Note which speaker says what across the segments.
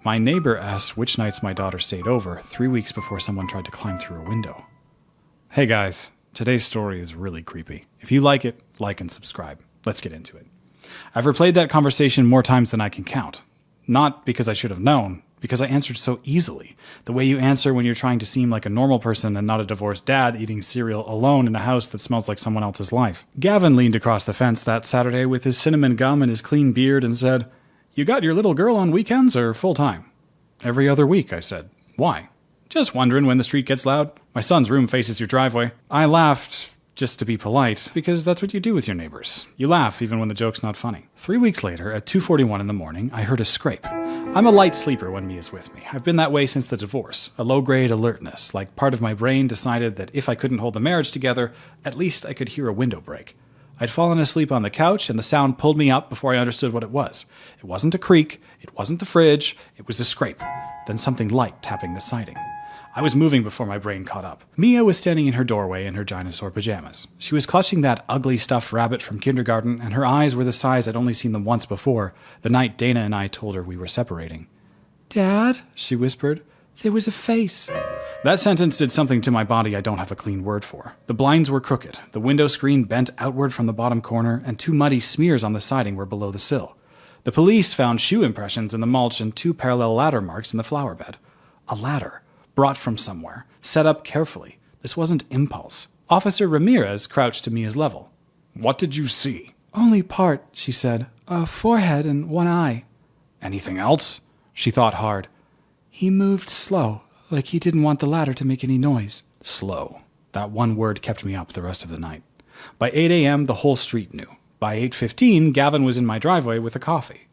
Speaker 1: My neighbor asked which nights my daughter stayed over 3 weeks before someone tried to climb through a window. Hey guys, today's story is really creepy. If you like it, like and subscribe. Let's get into it. I've replayed that conversation more times than I can count. Not because I should have known, because I answered so easily. The way you answer when you're trying to seem like a normal person and not a divorced dad eating cereal alone in a house that smells like someone else's life. Gavin leaned across the fence that Saturday with his cinnamon gum and his clean beard and said, "You got your little girl on weekends or full time?" "Every other week," I said. "Why?" "Just wondering when the street gets loud. My son's room faces your driveway." I laughed, just to be polite, because that's what you do with your neighbors. You laugh even when the joke's not funny. 3 weeks later, at 2:41 in the morning, I heard a scrape. I'm a light sleeper when Mia's with me. I've been that way since the divorce. A low-grade alertness, like part of my brain decided that if I couldn't hold the marriage together, at least I could hear a window break. I'd fallen asleep on the couch, and the sound pulled me up before I understood what it was. It wasn't a creak, it wasn't the fridge, it was a scrape, then something light tapping the siding. I was moving before my brain caught up. Mia was standing in her doorway in her dinosaur pajamas. She was clutching that ugly stuffed rabbit from kindergarten, and her eyes were the size I'd only seen them once before, the night Dana and I told her we were separating. "Dad," she whispered, "there was a face." That sentence did something to my body I don't have a clean word for. The blinds were crooked, the window screen bent outward from the bottom corner, and 2 muddy smears on the siding were below the sill. The police found shoe impressions in the mulch and 2 parallel ladder marks in the flower bed. A ladder. Brought from somewhere, set up carefully. This wasn't impulse. Officer Ramirez crouched to Mia's level. "What did you see?" "Only part," she said. "A forehead and 1 eye." "Anything else?" She thought hard. "He moved slow, like he didn't want the ladder to make any noise." Slow. That one word kept me up the rest of the night. By 8 a.m., the whole street knew. By 8:15, Gavin was in my driveway with a coffee.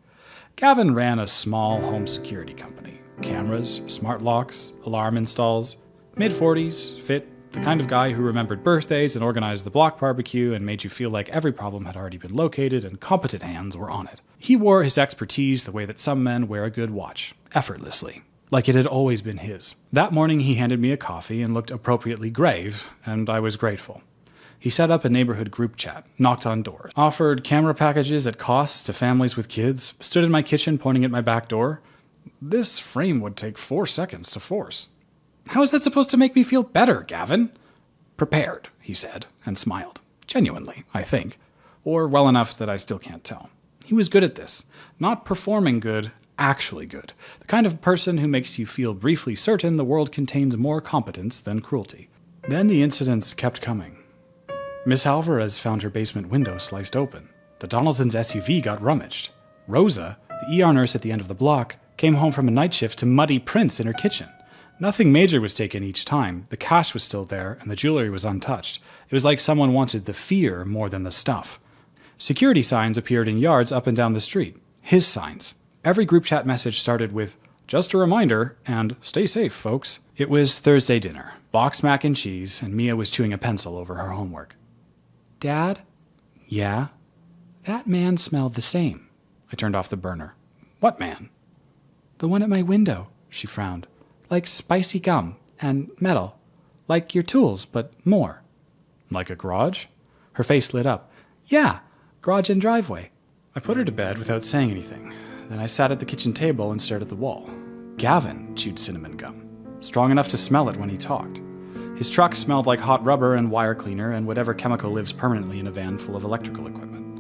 Speaker 1: Gavin ran a small home security company. Cameras, smart locks, alarm installs. Mid-40s, fit, the kind of guy who remembered birthdays and organized the block barbecue and made you feel like every problem had already been located and competent hands were on it. He wore his expertise the way that some men wear a good watch, effortlessly, like it had always been his. That morning he handed me a coffee and looked appropriately grave, and I was grateful. He set up a neighborhood group chat, knocked on doors, offered camera packages at cost to families with kids, stood in my kitchen pointing at my back door. "This frame would take 4 seconds to force." "How is that supposed to make me feel better, Gavin?" "Prepared," he said, and smiled. Genuinely, I think. Or well enough that I still can't tell. He was good at this. Not performing good, actually good. The kind of person who makes you feel briefly certain the world contains more competence than cruelty. Then the incidents kept coming. Miss Alvarez found her basement window sliced open. The Donaldson's SUV got rummaged. Rosa, the ER nurse at the end of the block, came home from a night shift to muddy prints in her kitchen. Nothing major was taken each time. The cash was still there, and the jewelry was untouched. It was like someone wanted the fear more than the stuff. Security signs appeared in yards up and down the street. His signs. Every group chat message started with, "Just a reminder," and "Stay safe, folks." It was Thursday dinner. Boxed mac and cheese, and Mia was chewing a pencil over her homework. "Dad?" "Yeah?" "That man smelled the same." I turned off the burner. "What man?" "The one at my window," she frowned. "Like spicy gum and metal. Like your tools, but more." "Like a garage?" Her face lit up. "Yeah, garage and driveway." I put her to bed without saying anything. Then I sat at the kitchen table and stared at the wall. Gavin chewed cinnamon gum. Strong enough to smell it when he talked. His truck smelled like hot rubber and wire cleaner and whatever chemical lives permanently in a van full of electrical equipment.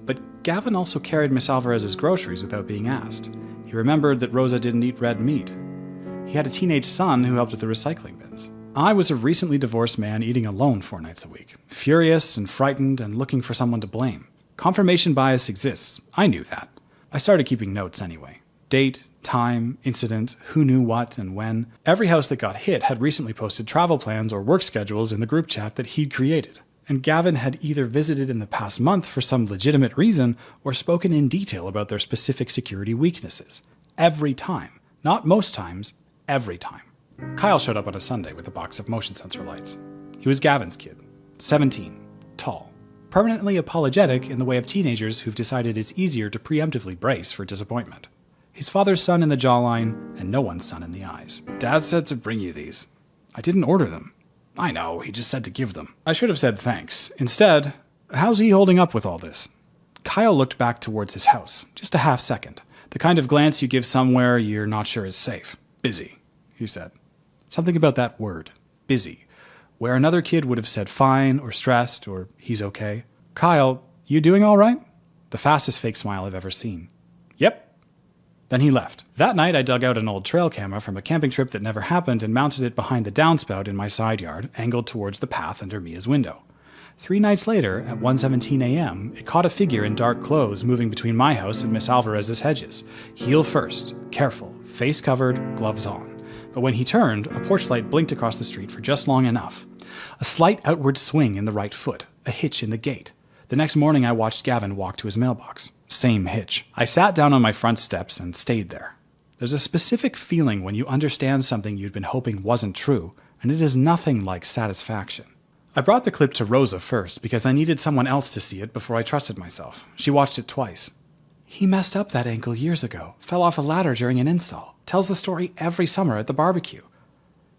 Speaker 1: But Gavin also carried Miss Alvarez's groceries without being asked. He remembered that Rosa didn't eat red meat. He had a teenage son who helped with the recycling bins. I was a recently divorced man eating alone 4 nights a week, furious and frightened and looking for someone to blame. Confirmation bias exists. I knew that. I started keeping notes anyway. Date, time, incident, who knew what and when. Every house that got hit had recently posted travel plans or work schedules in the group chat that he'd created. And Gavin had either visited in the past month for some legitimate reason or spoken in detail about their specific security weaknesses. Every time. Not most times, every time. Kyle showed up on a Sunday with a box of motion sensor lights. He was Gavin's kid. 17. Tall. Permanently apologetic in the way of teenagers who've decided it's easier to preemptively brace for disappointment. His father's son in the jawline, and no one's son in the eyes. "Dad said to bring you these." "I didn't order them." "I know, he just said to give them." I should have said thanks. Instead, "How's he holding up with all this?" Kyle looked back towards his house, just a half second. The kind of glance you give somewhere you're not sure is safe. Busy, he said. Something about that word, busy, where another kid would have said fine or stressed or he's okay. Kyle, you doing all right? The fastest fake smile I've ever seen. Yep. Then he left. That night, I dug out an old trail camera from a camping trip that never happened and mounted it behind the downspout in my side yard, angled towards the path under Mia's window. 3 nights later, at 1:17 a.m., it caught a figure in dark clothes moving between my house and Miss Alvarez's hedges. Heel first, careful, face covered, gloves on. But when he turned, a porch light blinked across the street for just long enough. A slight outward swing in the right foot, a hitch in the gait. The next morning, I watched Gavin walk to his mailbox. Same hitch. I sat down on my front steps and stayed there. There's a specific feeling when you understand something you'd been hoping wasn't true, and it is nothing like satisfaction. I brought the clip to Rosa first because I needed someone else to see it before I trusted myself. She watched it twice. He messed up that ankle years ago, fell off a ladder during an install, tells the story every summer at the barbecue.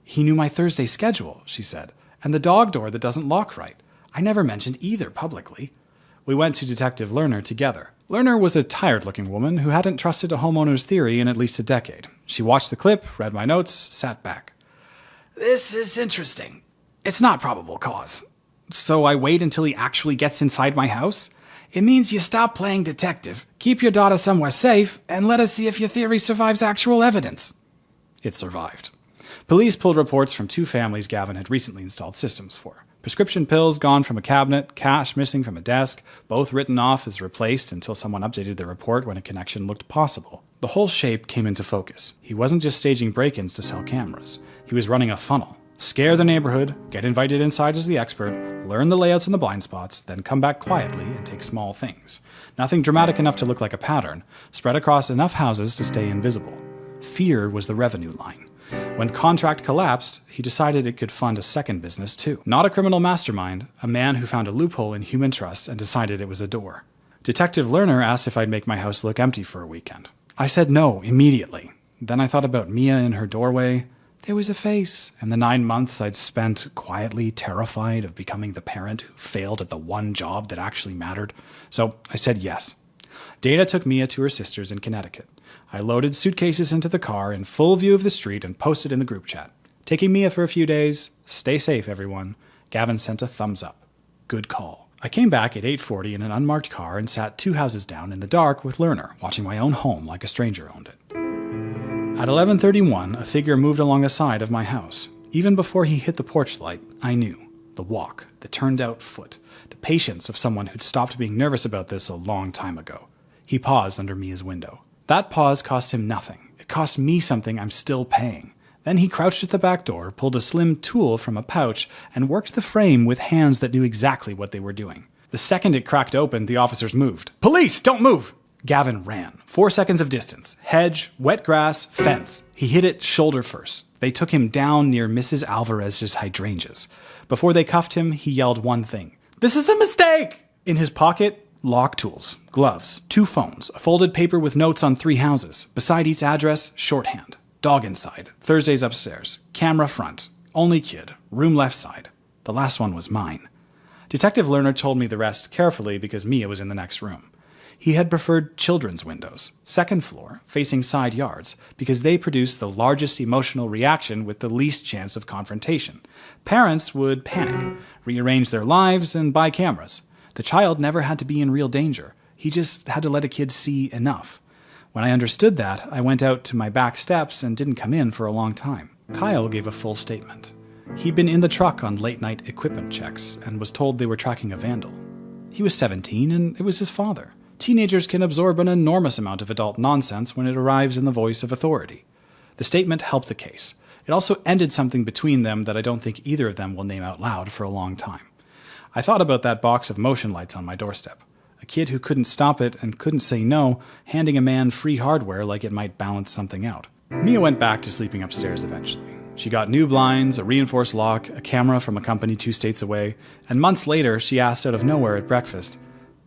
Speaker 1: He knew my Thursday schedule, she said, and the dog door that doesn't lock right. I never mentioned either publicly. We went to Detective Lerner together. Lerner was a tired-looking woman who hadn't trusted a homeowner's theory in at least a decade. She watched the clip, read my notes, sat back. This is interesting. It's not probable cause. So I wait until he actually gets inside my house? It means you stop playing detective, keep your daughter somewhere safe, and let us see if your theory survives actual evidence. It survived. Police pulled reports from 2 families Gavin had recently installed systems for. Prescription pills gone from a cabinet, cash missing from a desk, both written off as replaced until someone updated the report when a connection looked possible. The whole shape came into focus. He wasn't just staging break-ins to sell cameras. He was running a funnel. Scare the neighborhood, get invited inside as the expert, learn the layouts and the blind spots, then come back quietly and take small things. Nothing dramatic enough to look like a pattern, spread across enough houses to stay invisible. Fear was the revenue line. When the contract collapsed, he decided it could fund a second business too. Not a criminal mastermind, a man who found a loophole in human trust and decided it was a door. Detective Lerner asked if I'd make my house look empty for a weekend. I said no immediately. Then I thought about Mia in her doorway. There was a face, and the 9 months I'd spent quietly terrified of becoming the parent who failed at the one job that actually mattered. So I said yes. Dana took Mia to her sister's in Connecticut. I loaded suitcases into the car in full view of the street and posted in the group chat. Taking Mia for a few days. Stay safe, everyone. Gavin sent a thumbs up. Good call. I came back at 8:40 in an unmarked car and sat 2 houses down in the dark with Lerner, watching my own home like a stranger owned it. At 11:31, a figure moved along the side of my house. Even before he hit the porch light, I knew. The walk, the turned-out foot, the patience of someone who'd stopped being nervous about this a long time ago. He paused under Mia's window. That pause cost him nothing. It cost me something I'm still paying. Then he crouched at the back door, pulled a slim tool from a pouch, and worked the frame with hands that knew exactly what they were doing. The second it cracked open, the officers moved. Police, don't move! Gavin ran. 4 seconds of distance. Hedge, wet grass, fence. He hit it shoulder first. They took him down near Mrs. Alvarez's hydrangeas. Before they cuffed him, he yelled one thing. This is a mistake! In his pocket, lock tools, gloves, 2 phones, a folded paper with notes on 3 houses. Beside each address, shorthand. Dog inside. Thursdays upstairs. Camera front. Only kid. Room left side. The last one was mine. Detective Lerner told me the rest carefully because Mia was in the next room. He had preferred children's windows, 2nd floor, facing side yards, because they produced the largest emotional reaction with the least chance of confrontation. Parents would panic, rearrange their lives, and buy cameras. The child never had to be in real danger. He just had to let a kid see enough. When I understood that, I went out to my back steps and didn't come in for a long time. Kyle gave a full statement. He'd been in the truck on late-night equipment checks and was told they were tracking a vandal. He was 17, and it was his father. Teenagers can absorb an enormous amount of adult nonsense when it arrives in the voice of authority. The statement helped the case. It also ended something between them that I don't think either of them will name out loud for a long time. I thought about that box of motion lights on my doorstep. A kid who couldn't stop it and couldn't say no, handing a man free hardware like it might balance something out. Mia went back to sleeping upstairs eventually. She got new blinds, a reinforced lock, a camera from a company 2 states away, and months later she asked out of nowhere at breakfast,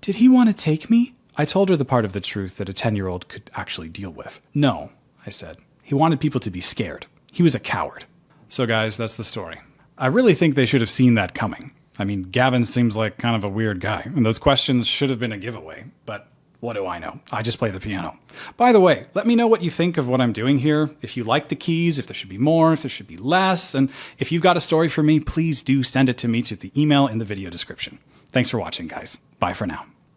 Speaker 1: "Did he want to take me?" I told her the part of the truth that a 10-year-old could actually deal with. "No," I said. "He wanted people to be scared. He was a coward." So guys, that's the story. I really think they should have seen that coming. I mean, Gavin seems like kind of a weird guy, and those questions should have been a giveaway. But What do I know? I just play the piano. By the way, let me know what you think of what I'm doing here. If you like the keys, if there should be more, if there should be less. And if you've got a story for me, please do send it to me to the email in the video description. Thanks for watching, guys. Bye for now.